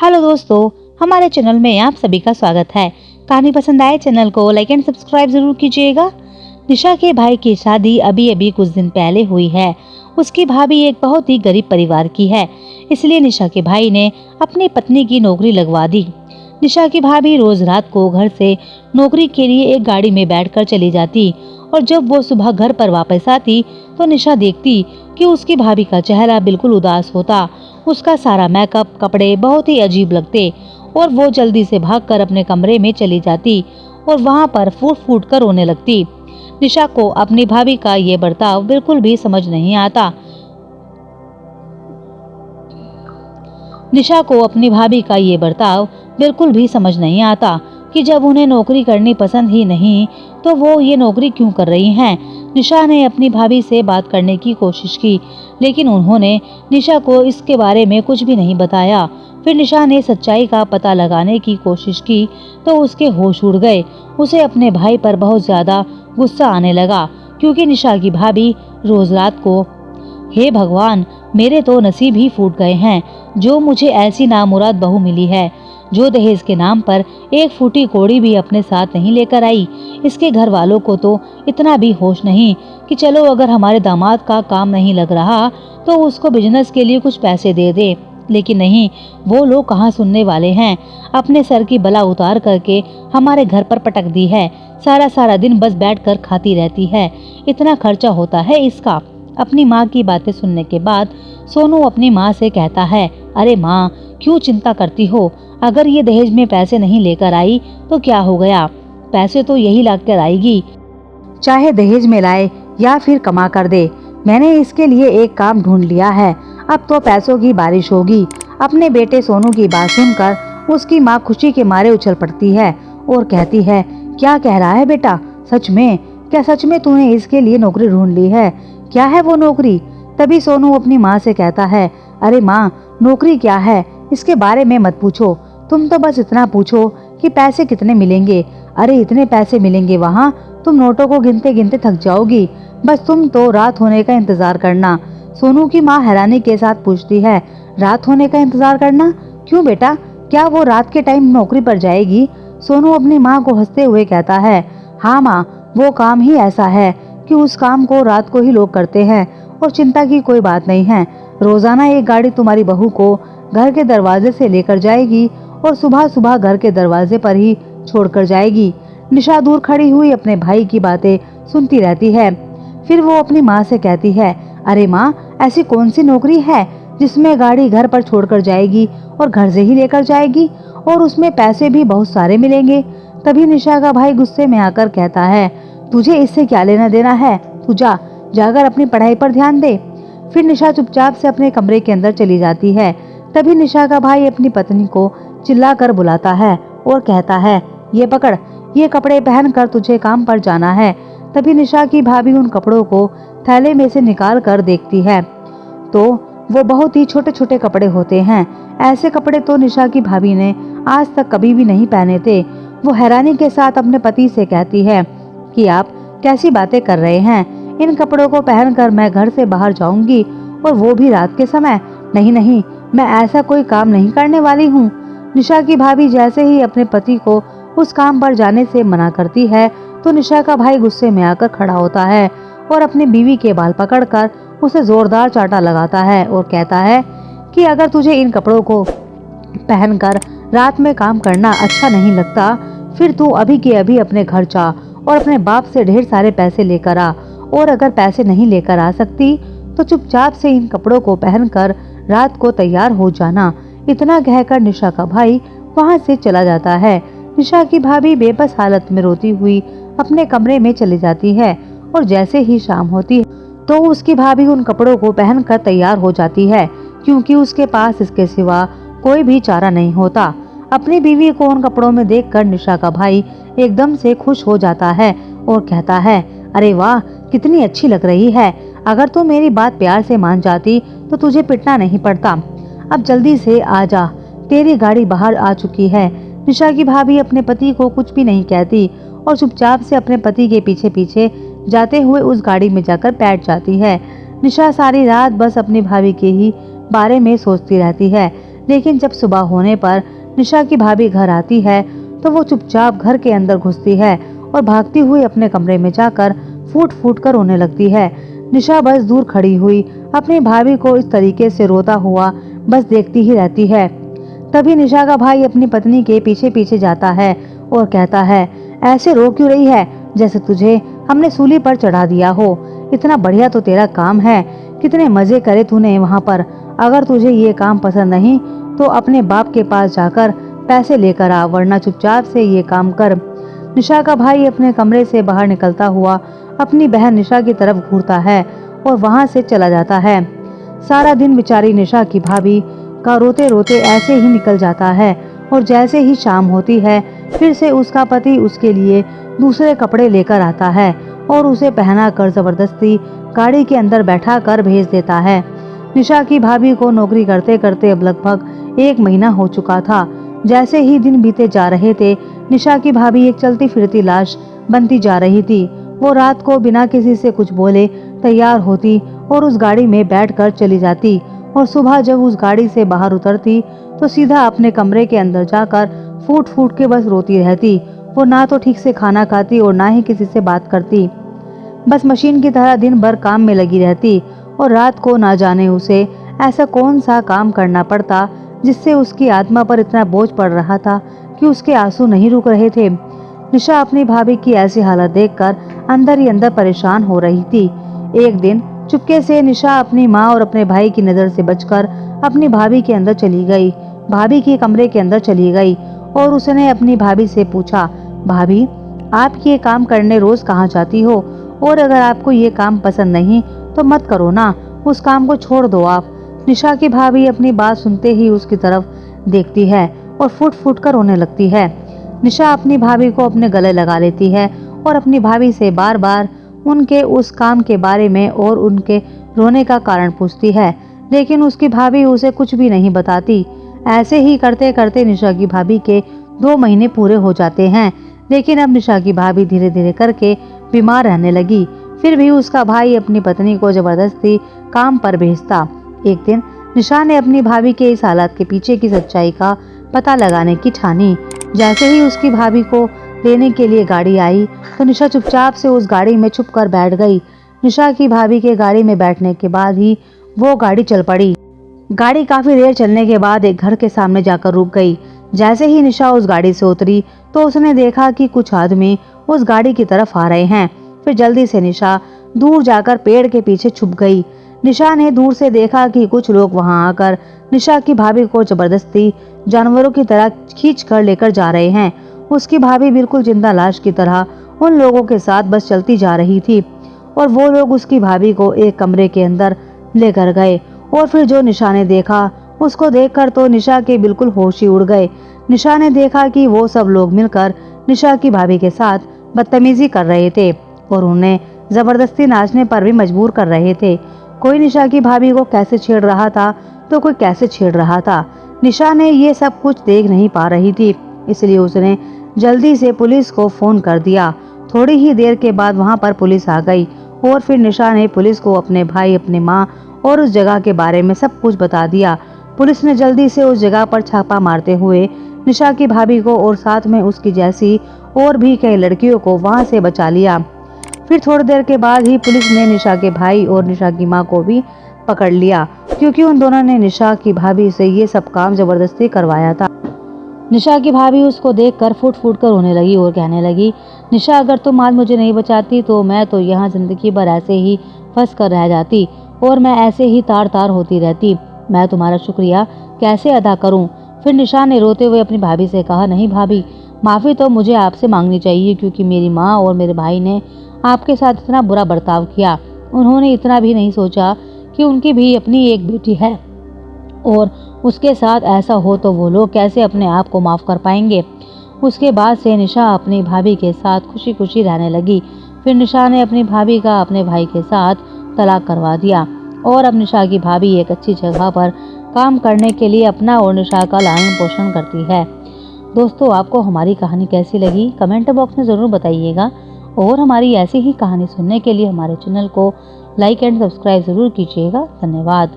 Hello दोस्तों, हमारे channel में आप सभी का स्वागत है। कहानी पसंद आए चैनल को लाइक एंड सब्सक्राइब जरूर कीजिएगा। निशा के भाई की शादी अभी अभी कुछ दिन पहले हुई है। उसकी भाभी एक बहुत ही गरीब परिवार की है, इसलिए निशा के भाई ने अपनी पत्नी की नौकरी लगवा दी। निशा की भाभी रोज रात को घर से नौकरी के लिए एक गाड़ी में बैठकर चली जाती और जब वो सुबह घर पर वापस आती तो निशा देखती कि उसकी भाभी का चेहरा बिल्कुल उदास होता। उसका सारा मेकअप, कपड़े बहुत ही अजीब लगते और वो जल्दी से भागकर अपने कमरे में चली जाती और वहां पर फूट फूट कर रोने लगती। निशा को अपनी भाभी का ये बर्ताव बिल्कुल भी समझ नहीं आता। निशा को अपनी भाभी का ये बर्ताव बिल्कुल भी समझ नहीं आता कि जब उन्हें नौकरी करनी पसंद ही नहीं तो वो ये नौकरी क्यों कर रही हैं। निशा ने अपनी भाभी से बात करने की कोशिश की, लेकिन उन्होंने निशा को इसके बारे में कुछ भी नहीं बताया। फिर निशा ने सच्चाई का पता लगाने की कोशिश की तो उसके होश उड़ गए। उसे अपने भाई पर बहुत ज्यादा गुस्सा आने लगा, क्योंकि निशा की भाभी रोज रात को, हे भगवान, मेरे तो नसीब ही फूट गए हैं जो मुझे ऐसी नामुराद बहू मिली है, जो दहेज के नाम पर एक फूटी कौड़ी भी अपने साथ नहीं लेकर आई। इसके घर वालों को तो इतना भी होश नहीं कि चलो अगर हमारे दामाद का काम नहीं लग रहा तो उसको बिजनेस के लिए कुछ पैसे दे दे। लेकिन नहीं, वो लोग कहाँ सुनने वाले हैं। अपने सर की बला उतार करके हमारे घर पर पटक दी है। सारा दिन बस बैठकर खाती रहती है। इतना खर्चा होता है इसका। अपनी माँ की बातें सुनने के बाद सोनू अपनी माँ से कहता है, अरे माँ, क्यों चिंता करती हो? अगर ये दहेज में पैसे नहीं लेकर आई तो क्या हो गया? पैसे तो यही लाकर आएगी, चाहे दहेज में लाए या फिर कमा कर दे। मैंने इसके लिए एक काम ढूंढ लिया है। अब तो पैसों की बारिश होगी। अपने बेटे सोनू की बात सुनकर उसकी माँ खुशी के मारे उछल पड़ती है और कहती है, क्या कह रहा है बेटा? सच में? क्या सच में तूने इसके लिए नौकरी ढूंढ ली है? क्या है वो नौकरी? तभी सोनू अपनी माँ से कहता है, अरे माँ, नौकरी क्या है इसके बारे में मत पूछो। तुम तो बस इतना पूछो कि पैसे कितने मिलेंगे। अरे इतने पैसे मिलेंगे वहाँ, तुम नोटों को गिनते गिनते थक जाओगी। बस तुम तो रात होने का इंतजार करना। सोनू की माँ हैरानी के साथ पूछती है, रात होने का इंतजार करना? क्यों बेटा, क्या वो रात के टाइम नौकरी पर जाएगी? सोनू अपनी माँ को हंसते हुए कहता है, हाँ माँ, वो काम ही ऐसा है कि उस काम को रात को ही लोग करते हैं और चिंता की कोई बात नहीं है। रोजाना एक गाड़ी तुम्हारी बहू को घर के दरवाजे से लेकर जाएगी और सुबह सुबह घर के दरवाजे पर ही छोड़कर जाएगी। निशा दूर खड़ी हुई अपने भाई की बातें सुनती रहती है। फिर वो अपनी माँ से कहती है, अरे माँ, ऐसी कौन सी नौकरी है जिसमें गाड़ी घर पर छोड़कर जाएगी और घर से ही लेकर जाएगी और उसमें पैसे भी बहुत सारे मिलेंगे? तभी निशा का भाई गुस्से में आकर कहता है, तुझे इससे क्या लेना देना है? तू जाकर अपनी पढ़ाई पर ध्यान दे। फिर निशा चुपचाप से अपने कमरे के अंदर चली जाती है। तभी निशा का भाई अपनी पत्नी को चिल्लाकर बुलाता है और कहता है, ये पकड़, ये कपड़े पहनकर तुझे काम पर जाना है। तभी निशा की भाभी उन कपड़ों को थैले में से निकाल कर देखती है तो वो बहुत ही छोटे छोटे कपड़े होते हैं। ऐसे कपड़े तो निशा की भाभी ने आज तक कभी भी नहीं पहने थे। वो हैरानी के साथ अपने पति से कहती है कि आप कैसी बातें कर रहे हैं? इन कपड़ों को पहनकर मैं घर से बाहर जाऊंगी और वो भी रात के समय? नहीं नहीं, मैं ऐसा कोई काम नहीं करने वाली हूँ। निशा की भाभी जैसे ही अपने पति को उस काम पर जाने से मना करती है तो निशा का भाई गुस्से में आकर खड़ा होता है और अपनी बीवी के बाल पकड़कर उसे जोरदार चांटा लगाता है और कहता है कि अगर तुझे इन कपड़ों को पहनकर रात में काम करना अच्छा नहीं लगता, फिर तू अभी के अभी अपने घर जा और अपने बाप से ढेर सारे पैसे लेकर आ, और अगर पैसे नहीं लेकर आ सकती तो चुपचाप से इन कपड़ों को पहनकर रात को तैयार हो जाना। इतना कहकर निशा का भाई वहां से चला जाता है। निशा की भाभी बेबस हालत में रोती हुई अपने कमरे में चली जाती है और जैसे ही शाम होती है तो उसकी भाभी उन कपड़ों को पहनकर तैयार हो जाती है, क्योंकि उसके पास इसके सिवा कोई भी चारा नहीं होता। अपनी बीवी को उन कपड़ों में देखकर निशा का भाई एकदम से खुश हो जाता है और कहता है, अरे वाह, कितनी अच्छी लग रही है। अगर तू मेरी बात प्यार से मान जाती तो तुझे पिटना नहीं पड़ता। अब जल्दी से आ जा, तेरी गाड़ी बाहर आ चुकी है। निशा की भाभी अपने पति को कुछ भी नहीं कहती और चुपचाप से अपने पति के पीछे पीछे जाते हुए उस गाड़ी में जाकर बैठ जाती है। निशा सारी रात बस अपनी भाभी के ही बारे में सोचती रहती है। लेकिन जब सुबह होने पर निशा की भाभी घर आती है तो वो चुपचाप घर के अंदर घुसती है और भागती हुई अपने कमरे में जाकर फूट फूट कर रोने लगती है। निशा बस दूर खड़ी हुई अपनी भाभी को इस तरीके से रोता हुआ बस देखती ही रहती है। तभी निशा का भाई अपनी पत्नी के पीछे पीछे जाता है और कहता है, ऐसे रो क्यों रही है, जैसे तुझे हमने सूली पर चढ़ा दिया हो। इतना बढ़िया तो तेरा काम है, कितने मजे करे तूने वहाँ पर। अगर तुझे ये काम पसंद नहीं तो अपने बाप के पास जाकर पैसे लेकर आ, वरना चुपचाप से ये काम कर। निशा का भाई अपने कमरे से बाहर निकलता हुआ अपनी बहन निशा की तरफ घूरता है और वहां से चला जाता है। सारा दिन बेचारी निशा की भाभी का रोते रोते ऐसे ही निकल जाता है और जैसे ही शाम होती है फिर से उसका पति उसके लिए दूसरे कपड़े लेकर आता है और उसे पहना कर जबरदस्ती गाड़ी के अंदर बैठा कर भेज देता है। निशा की भाभी को नौकरी करते करते अब लगभग 1 महीना हो चुका था। जैसे ही दिन बीते जा रहे थे, निशा की भाभी एक चलती फिरती लाश बनती जा रही थी। वो रात को बिना किसी से कुछ बोले तैयार होती और उस गाड़ी में बैठकर चली जाती और सुबह जब उस गाड़ी से बाहर उतरती तो सीधा अपने कमरे के अंदर जाकर फूट फूट के बस रोती रहती। वो ना तो ठीक से खाना खाती और ना ही किसी से बात करती, बस मशीन की तरह दिन भर काम में लगी रहती। और रात को ना जाने उसे ऐसा कौन सा काम करना पड़ता जिससे उसकी आत्मा पर इतना बोझ पड़ रहा था कि उसके आंसू नहीं रुक रहे थे। निशा अपनी भाभी की ऐसी हालत देखकर अंदर ही अंदर परेशान हो रही थी। एक दिन चुपके से निशा अपनी माँ और अपने भाई की नजर से बचकर अपनी भाभी के अंदर चली गई। भाभी के कमरे के अंदर चली गई और उसने अपनी भाभी से पूछा, भाभी आप ये काम करने रोज कहाँ जाती हो, और अगर आपको ये काम पसंद नहीं तो मत करो ना, उस काम को छोड़ दो आप। निशा की भाभी अपनी बात सुनते ही उसकी तरफ देखती है और फुट फुट कर रोने लगती है। निशा अपनी भाभी को अपने गले लगा लेती है और अपनी भाभी से बार बार उनके उस काम के बारे में और उनके रोने का कारण पूछती है, लेकिन उसकी भाभी उसे कुछ भी नहीं बताती। ऐसे ही करते करते निशा की भाभी के 2 महीने पूरे हो जाते हैं, लेकिन अब निशा की भाभी धीरे धीरे करके बीमार रहने लगी। फिर भी उसका भाई अपनी पत्नी को जबरदस्ती काम पर भेजता। एक दिन निशा ने अपनी भाभी के इस हालत के पीछे की सच्चाई का पता लगाने की ठानी। जैसे ही उसकी भाभी को लेने के लिए गाड़ी आई तो निशा चुपचाप से उस गाड़ी में छुप कर बैठ गई। निशा की भाभी के गाड़ी में बैठने के बाद ही वो गाड़ी चल पड़ी। गाड़ी काफी देर चलने के बाद एक घर के सामने जाकर रुक गई। जैसे ही निशा उस गाड़ी से उतरी तो उसने देखा कि कुछ आदमी उस गाड़ी की तरफ आ रहे हैं। फिर जल्दी से निशा दूर जाकर पेड़ के पीछे छुप गई। निशा ने दूर से देखा कि कुछ लोग वहां आकर निशा की भाभी को जबरदस्ती जानवरों की तरह खींच कर लेकर जा रहे हैं। उसकी भाभी बिल्कुल जिंदा लाश की तरह उन लोगों के साथ बस चलती जा रही थी और वो लोग उसकी भाभी को एक कमरे के अंदर लेकर गए। और फिर जो निशा ने देखा उसको देखकर तो निशा के बिल्कुल होश ही उड़ गए। निशा ने देखा कि वो सब लोग मिलकर निशा की भाभी के साथ बदतमीजी कर रहे थे और उन्हें जबरदस्ती नाचने पर भी मजबूर कर रहे थे। कोई निशा की भाभी को कैसे छेड़ रहा था तो कोई कैसे छेड़ रहा था। निशा ने ये सब कुछ देख नहीं पा रही थी, इसलिए उसने जल्दी से पुलिस को फोन कर दिया। थोड़ी ही देर के बाद वहां पर पुलिस आ गई और फिर निशा ने पुलिस को अपने भाई, अपने माँ और उस जगह के बारे में सब कुछ बता दिया। पुलिस ने जल्दी से उस जगह पर छापा मारते हुए निशा की भाभी को और साथ में उसकी जैसी और भी कई लड़कियों को वहां से बचा लिया। फिर थोड़ी देर के बाद ही पुलिस ने निशा के भाई और निशा की माँ को भी पकड़ लिया, क्योंकि उन दोनों ने निशा की भाभी से ये सब काम जबरदस्ती करवाया था। निशा की भाभी उसको देखकर फुट फुट कर रोने लगी और कहने लगी, निशा अगर तुम आज मुझे नहीं बचाती तो मैं तो यहाँ जिंदगी भर ऐसे ही फंस कर रह जाती और मैं ऐसे ही तार तार होती रहती। मैं तुम्हारा शुक्रिया कैसे अदा करूं। फिर निशा ने रोते हुए अपनी भाभी से कहा, नहीं भाभी, माफ़ी तो मुझे आपसे मांगनी चाहिए, क्योंकि मेरी माँ और मेरे भाई ने आपके साथ इतना बुरा बर्ताव किया। उन्होंने इतना भी नहीं सोचा कि उनकी भी अपनी एक बेटी है और उसके साथ ऐसा हो तो वो लोग कैसे अपने आप को माफ़ कर पाएंगे। उसके बाद से निशा अपनी भाभी के साथ खुशी खुशी रहने लगी। फिर निशा ने अपनी भाभी का अपने भाई के साथ तलाक करवा दिया और अब निशा की भाभी एक अच्छी जगह पर काम करने के लिए अपना और निशा का लालन पोषण करती है। दोस्तों, आपको हमारी कहानी कैसी लगी कमेंट बॉक्स में ज़रूर बताइएगा और हमारी ऐसी ही कहानी सुनने के लिए हमारे चैनल को लाइक एंड सब्सक्राइब ज़रूर कीजिएगा। धन्यवाद।